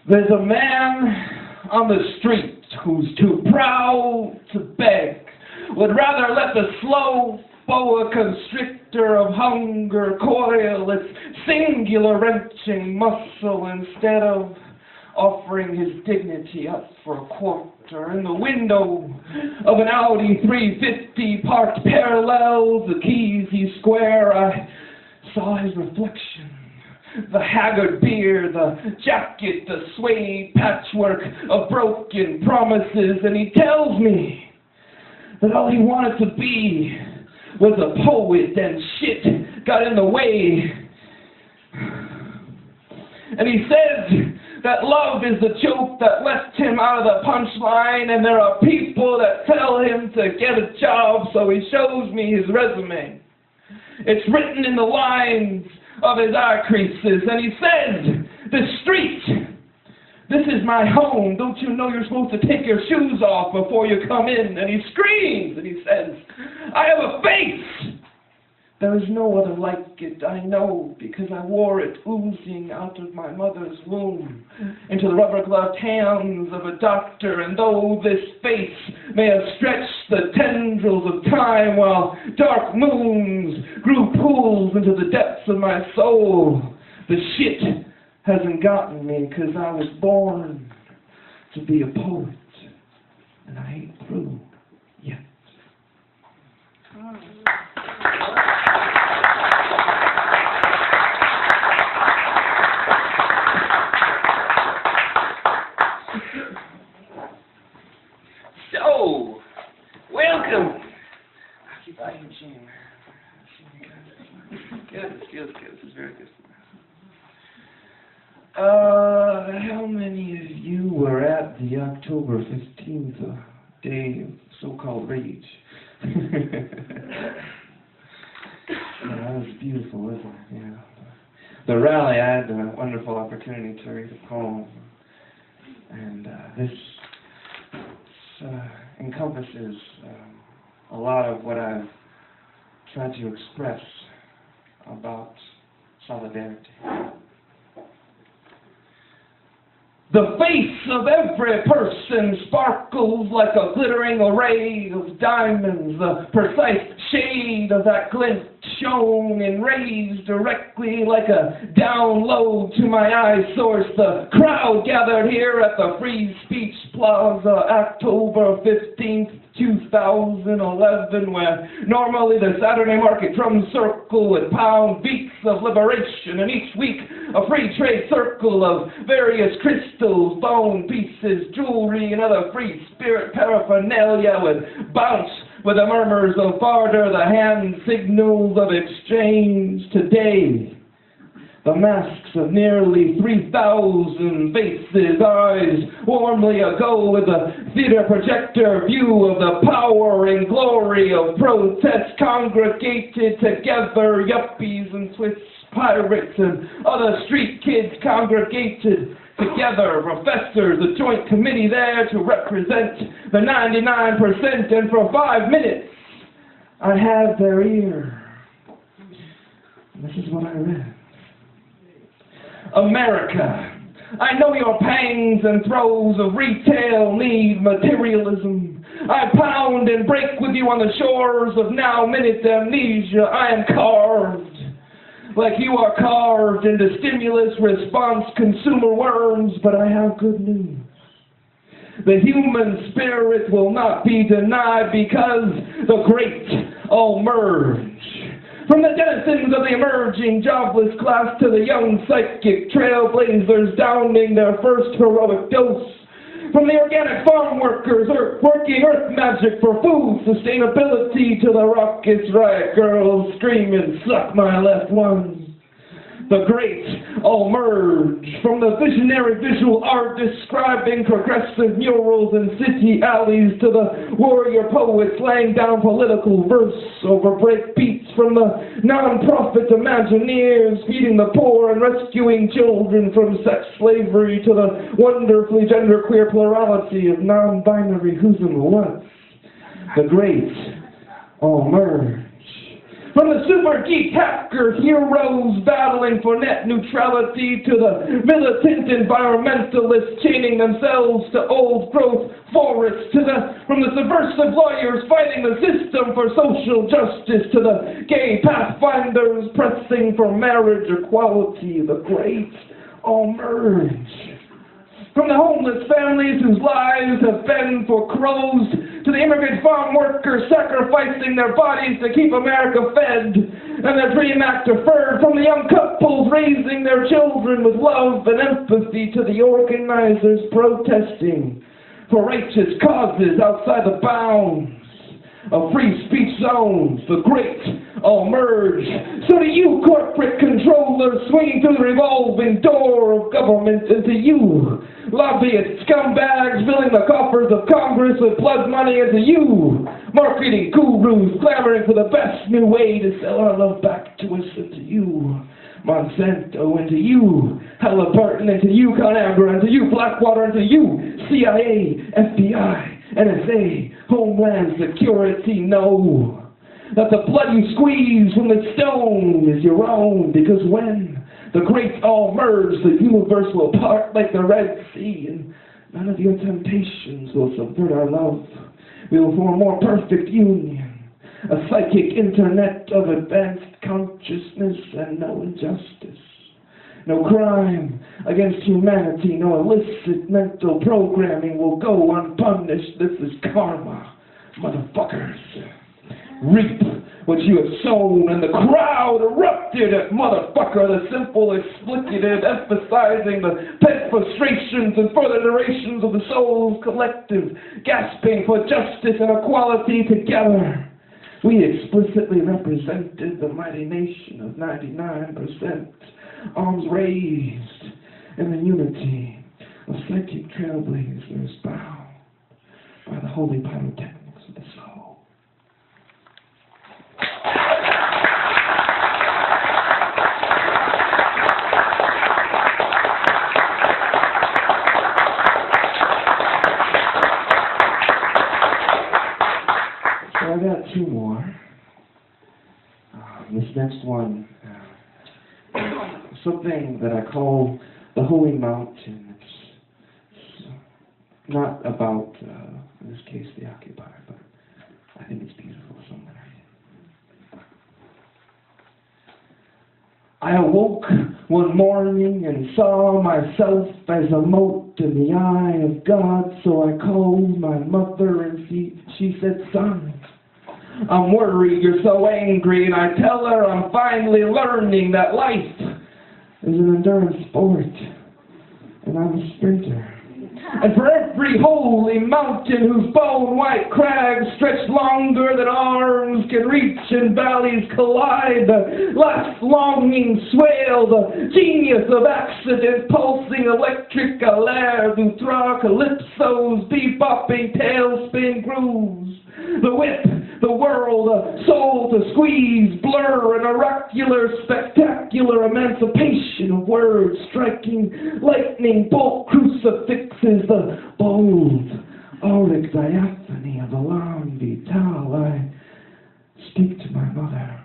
There's a man on the street who's too proud to beg, would rather let the slow boa constrictor of hunger coil its singular wrenching muscle instead of offering his dignity up for a quarter. In the window of an Audi 350 parked parallel, the keys he square, I saw his reflection. The haggard beard, the jacket, the suede patchwork of broken promises, and he tells me that all he wanted to be was a poet and shit got in the way. And he says that love is the joke that left him out of the punchline, and there are people that tell him to get a job, so he shows me his resume. It's written in the lines of his eye creases, and he says, "The street, this is my home. Don't you know you're supposed to take your shoes off before you come in?" And he screams, and he says, "I have a face. There is no other like it, I know, because I wore it oozing out of my mother's womb into the rubber-gloved hands of a doctor. And though this face may have stretched the tendrils of time while dark moons grew pools into the depths of my soul, the shit hasn't gotten me, because I was born to be a poet, and I ain't through yet." So, welcome. Occupy Eugene. Good, this feels good. This is very good. How many of you were at the October 15th day of so-called rage? That was beautiful, wasn't it? Yeah. The rally, I had a wonderful opportunity to read a poem, and this encompasses a lot of what I've tried to express about solidarity. The face of every person sparkles like a glittering array of diamonds, the precise shade of that glint shone and raised directly like a download to my eye source. The crowd gathered here at the Free Speech Plaza, October 15th, 2011, where normally the Saturday market drum circle would pound beats of liberation, and each week a free trade circle of various crystals, bone pieces, jewelry, and other free spirit paraphernalia would bounce with the murmurs of barter, the hand signals of exchange. Today, the masks of nearly 3,000 faces, eyes warmly aglow with a theater projector view of the power and glory of protest, congregated together, yuppies and Swiss pirates and other street kids congregated together, professors, a joint committee there to represent the 99%, and for 5 minutes I had their ear. And this is what I read. America, I know your pangs and throes of retail need materialism. I pound and break with you on the shores of now-minute amnesia. I am carved like you are carved into stimulus response consumer worms, but I have good news. The human spirit will not be denied, because the great all merge. From the denizens of the emerging jobless class to the young psychic trailblazers downing their first heroic dose. From the organic farm workers working earth magic for food sustainability to the raucous riot girls screaming, "Suck my left one." The great all merge. From the visionary visual art describing progressive murals in city alleys to the warrior poets laying down political verse over break beats. From the non-profit imagineers feeding the poor and rescuing children from sex slavery to the wonderfully genderqueer plurality of non-binary who's and what's. The great all merge. From the super geek hacker heroes battling for net neutrality to the militant environmentalists chaining themselves to old growth forests, from the subversive lawyers fighting the system for social justice to the gay pathfinders pressing for marriage equality, the great all merge. From the homeless families whose lives have been for crows, to the immigrant farm workers sacrificing their bodies to keep America fed and their dream act deferred, from the young couples raising their children with love and empathy, to the organizers protesting for righteous causes outside the bounds of free speech zones, the great all merge. So to you corporate controllers swinging through the revolving door of government, and to you lobbyist scumbags filling the coffers of Congress with blood money, and to you marketing gurus clamoring for the best new way to sell our love back to us, and to you Monsanto, and to you Halliburton, and to you ConAgra, and to you Blackwater, and to you CIA, FBI, NSA, Homeland Security, know that the blood you squeeze from the stone is your own, because when the great all merge, the universe will part like the Red Sea, and none of your temptations will subvert our love. We will form a more perfect union, a psychic internet of advanced consciousness, and no injustice, no crime against humanity, no illicit mental programming will go unpunished. This is karma, motherfuckers. Reap what you have sown, and the crowd erupted at motherfucker, the simple explicative, emphasizing the pet frustrations and further durations of the soul's collective, gasping for justice and equality together. We explicitly represented the mighty nation of 99%, arms raised in the unity of psychic trailblazers bound by the holy pyrotechnics of the soul. So I got two more. This next one, something that I call the Holy Mountain. It's not about, in this case, the Occupy, but I think it's beautiful somewhere. I awoke one morning and saw myself as a mote in the eye of God, so I called my mother and she said, "Son, I'm worried you're so angry," and I tell her I'm finally learning that life is an endurance sport, and I'm a sprinter. And for every holy mountain whose bone-white crags stretch longer than arms can reach and valleys collide, the last longing swale, the genius of accident, pulsing electric alert through thra calypsos, bebopping tailspin grooves, the whip, the whirl, the soul to squeeze, blur, an oracular, spectacular emancipation of words, striking lightning bolt crucifixes, the bold auric diaphany of alarm vital. I speak to my mother.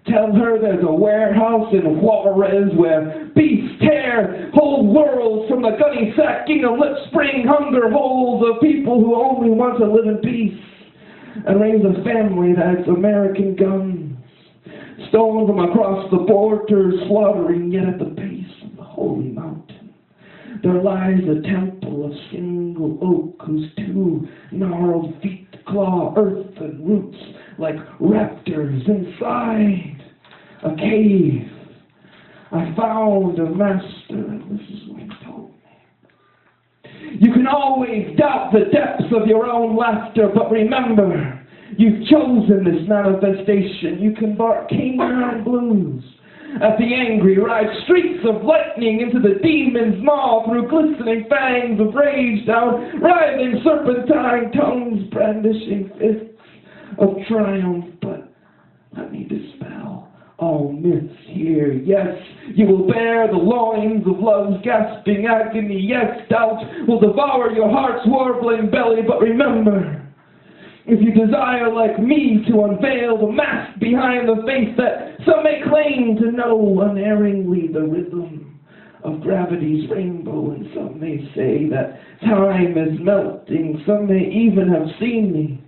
Tell her there's a warehouse in Juarez where beasts tear whole worlds from the gunny sacking of lip-spring hunger holes of people who only want to live in peace and raise a family that's American guns, stolen from across the border, slaughtering, yet at the base of the holy mountain there lies a temple of single oak whose two gnarled feet claw earth and roots like raptors inside a cave. I found a master, and this is what he told me. You can always doubt the depths of your own laughter, but remember, you've chosen this manifestation. You can bark canine blues at the angry, ride streets of lightning into the demon's maw through glistening fangs of rage, down writhing serpentine tongues brandishing fists of triumph. But let me dispel all myths here. Yes, you will bear the loins of love's gasping agony. Yes, doubt will devour your heart's warbling belly. But remember, If you desire, like me, to unveil the mask behind the face that some may claim to know unerringly the rhythm of gravity's rainbow, and some may say that time is melting, some may even have seen me,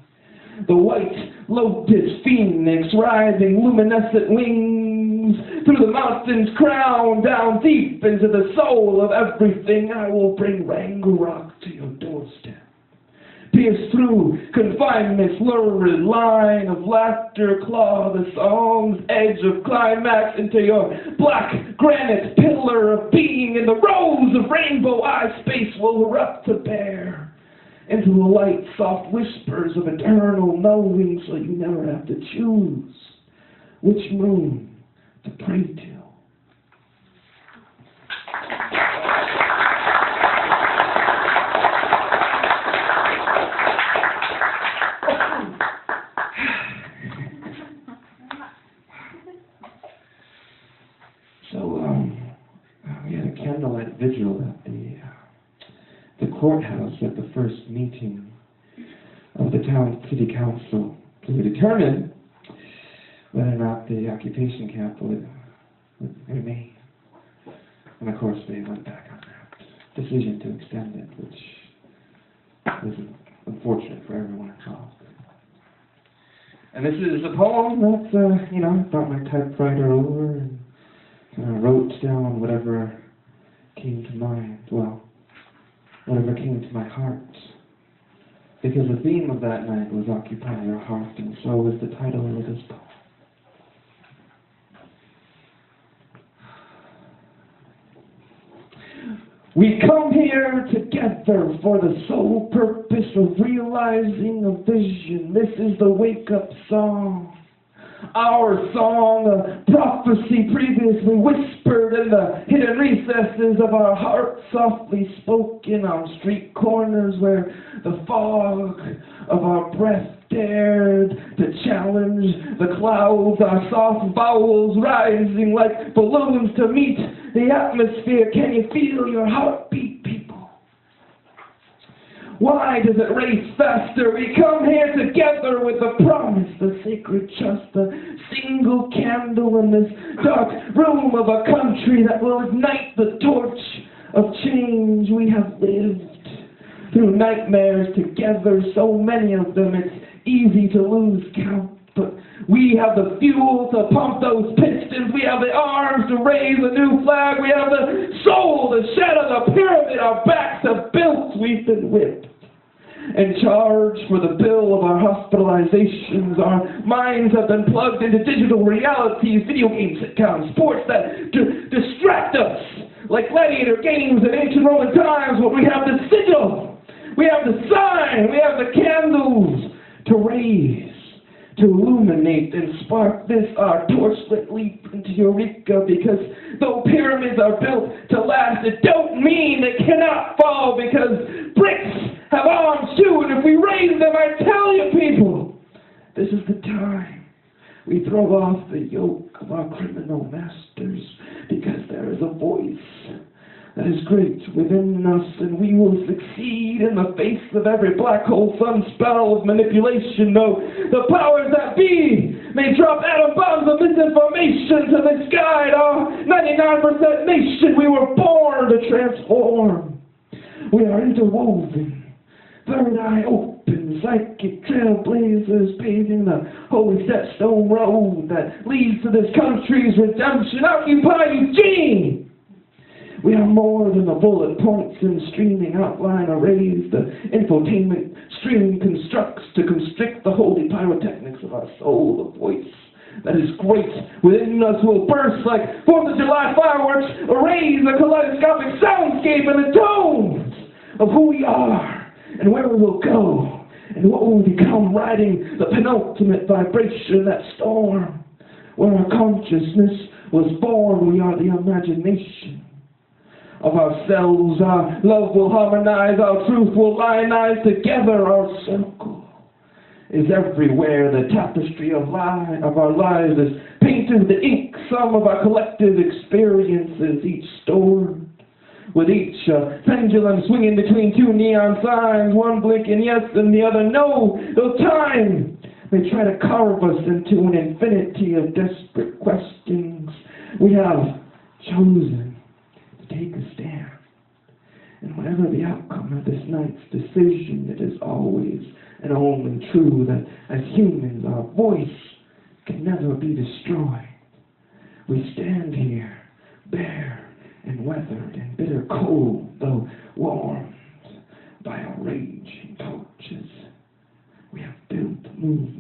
the white lotus phoenix rising luminescent wings through the mountain's crown, down deep into the soul of everything. I will bring Ragnarok to your doorstep. Pierce through confinement's lurid line of laughter, claw the song's edge of climax into your black granite pillar of being, and the rose of rainbow eye space will erupt to bear into the light soft whispers of eternal knowing, so you never have to choose which moon to pray to. We had a candlelight vigil at the courthouse at the first meeting of the town city council to determine whether or not the occupation camp would remain. And of course they went back on that decision to extend it, which was unfortunate for everyone involved. And this is a poem that, I brought my typewriter over and wrote down whatever came to mind, whatever came to my heart. Because the theme of that night was Occupy Your Heart, and so was the title of this poem. We come here together for the sole purpose of realizing a vision. This is the wake-up song. Our song, a prophecy previously whispered in the hidden recesses of our hearts, softly spoken on street corners where the fog of our breath dared to challenge the clouds, our soft vowels rising like balloons to meet the atmosphere. Can you feel your heartbeat, people? Why does it race faster? We come here together with the promise, the sacred trust, the single candle in this dark room of a country that will ignite the torch of change. We have lived through nightmares together, so many of them it's easy to lose count. But we have the fuel to pump those pistons. We have the arms to raise a new flag. We have the soul to shatter the pyramid our backs have built. We've been whipped and charged for the bill of our hospitalizations. Our minds have been plugged into digital realities, video games, sitcoms, sports that distract us like gladiator games in ancient Roman times. But we have the sigil, we have the sign, we have the candles to raise, to illuminate and spark this, our torchlit leap into Eureka. Because though pyramids are built to last, it don't mean they cannot fall, because bricks have arms too, and if we raise them, I tell you people, this is the time we throw off the yoke of our criminal masters, because there is a voice that is great within us, and we will succeed in the face of every black hole sunspell of manipulation. Though the powers that be may drop atom bombs of misinformation to misguide our 99% nation, we were born to transform. We are interwoven, third eye open, psychic trailblazers paving the holy stepstone road that leads to this country's redemption. Occupy Eugene! We are more than the bullet points and streaming outline arrays the infotainment stream constructs to constrict the holy pyrotechnics of our soul. A voice that is great within us will burst like 4th of July fireworks, erase the kaleidoscopic soundscape and the tones of who we are and where we will go and what we will become, riding the penultimate vibration, that storm where our consciousness was born. We are the imagination of ourselves. Our love will harmonize, our truth will lionize together. Our circle is everywhere. The tapestry of our lives is painted with the ink, some of our collective experiences, each stored with each pendulum swinging between two neon signs, one blinking yes and the other no. Though time may try to carve us into an infinity of desperate questions, we have chosen to take a stand. And whatever the outcome of this night's decision, it is always and only true that as humans our voice can never be destroyed. We stand here, bare and weathered and bitter cold, though warmed by our raging torches. We have built movement.